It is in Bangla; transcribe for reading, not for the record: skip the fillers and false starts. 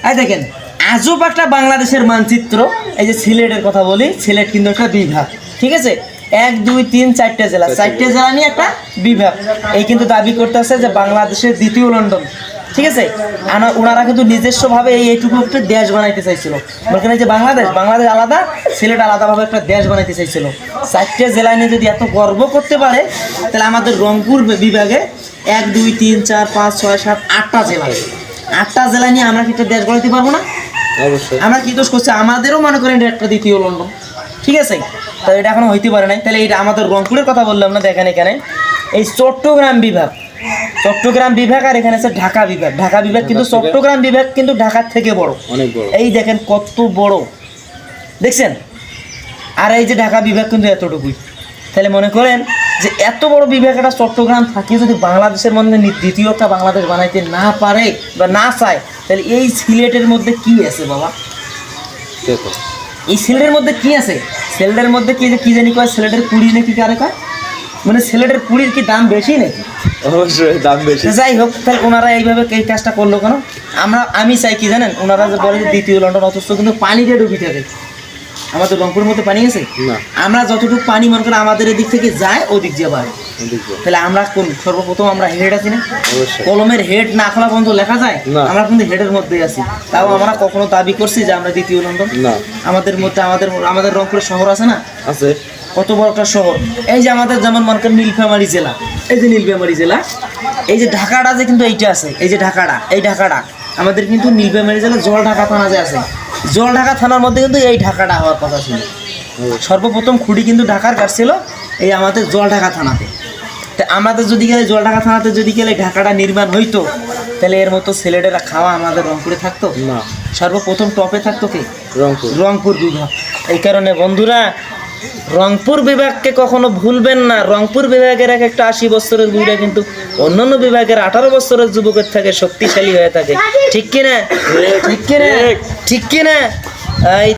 এই দেখেন আজব একটা বাংলাদেশের মানচিত্র। এই যে সিলেটের কথা বলি, সিলেট কিন্তু একটা বিভাগ, ঠিক আছে? 1 2 3 4টে জেলা, 4টে জেলা নিয়ে একটা বিভাগ। এই কিন্তু দাবি করতেছে যে বাংলাদেশের দ্বিতীয় লন্ডন, ঠিক আছে? ওনারা কিন্তু নিজস্বভাবে এইটুকু একটা দেশ বানাইতে চাইছিল। বলছেন যে বাংলাদেশ আলাদা, সিলেট আলাদাভাবে একটা দেশ বানাইতে চাইছিল। 4টে জেলা নিয়ে যদি এত গর্ব করতে পারে, তাহলে আমাদের রংপুর বিভাগে 1 2 3 4 5 6 7 8টা জেলা, 8টা জেলা নিয়ে আমরা কি একটা দেশ গড়াইতে পারবো না? অবশ্যই। আমরা কি দোষ করছি? আমাদেরও মনে করেন এটা একটা দ্বিতীয় লন্ডন, ঠিক আছে? তো এটা এখনো হইতে পারে নাই। তাহলে এটা আমাদের রংপুরের কথা বললাম না, দেখেন এখানে এই চট্টগ্রাম বিভাগ আর এখানে আছে ঢাকা বিভাগ কিন্তু চট্টগ্রাম বিভাগ কিন্তু ঢাকার থেকে বড়, অনেক বড়। এই দেখেন কত বড়, দেখছেন? আর এই যে ঢাকা বিভাগ কিন্তু এতটুকুই। তাহলে মনে করেন যে এত বড় বিভাগ একটা চট্টগ্রাম থাকিয়ে যদি বাংলাদেশের মধ্যে দ্বিতীয় একটা বাংলাদেশ বানাইতে না পারে বা না চায়, তাহলে এই সিলেটের মধ্যে কি আছে বাবা? দেখো এই সিলেটের মধ্যে কি আছে? সিলেটের মধ্যে কি জানি কয়, সিলেটের পুরি নাকি কারে কয়, মানে সিলেটের পুরির কি দাম বেশি নাকি? অবশ্যই দাম বেশি। যাই হোক, তাহলে ওনারা এইভাবে এই কাজটা করলো কেন? আমি চাই কি জানেন, ওনারা যে বলে যে দ্বিতীয় লন্ডন, অথচ কিন্তু পানি দিয়ে ডুবি থাকে। আমাদের রংপুরের মধ্যে পানি আছে না, আমরা যতটুকু পানি মনে করেন আমাদের এদিক থেকে যায় ওদিক দিয়ে বাড়ে। তাহলে আমরা কোন সর্বপ্রথম আমরা হেড আছি না? অবশ্যই। কলমের হেড না খোলা পর্যন্ত লেখা যায় না। আমরা কিন্তু হেডের মধ্যেই আছি। তাও আমরা কখনো দাবি করছি যে আমরা দ্বিতীয় লন্ডন? না। আমাদের মধ্যে আমাদের রংপুরের শহর আছে না, আছে। কত বড় একটা শহর। এই যে আমাদের যেমন মনে করেন নীলফামারী জেলা, এই যে নীলফামারী জেলা, এই যে ঢাকাটা যে কিন্তু এইটা আছে, এই যে ঢাকাটা আমাদের কিন্তু নীলফামারী জেলা জলঢাকা থানা যে আছে, জলঢাকা থানার মধ্যে কিন্তু এই ঢাকাটা হওয়ার কথা ছিল। সর্বপ্রথম খুঁটি কিন্তু ঢাকার কাটছিল এই আমাদের জলঢাকা থানাতে। তা আমাদের যদি গেলে জলঢাকা থানাতে যদি গেলে ঢাকাটা নির্মাণ হইতো, তাহলে এর মতো ছেলেটেরা খাওয়া আমাদের রংপুরে থাকতো না, সর্বপ্রথম টপে থাকতো কে? রংপুর। রংপুর বিভাগ। এই কারণে বন্ধুরা, রংপুর বিভাগকে কখনো ভুলবেন না। রংপুর বিভাগের একটা 80 বছরের বুড়া কিন্তু অন্যান্য বিভাগের 18 বছরের যুবকের থেকে শক্তিশালী হয়ে থাকে, ঠিক কিনা? ঠিক কিনা?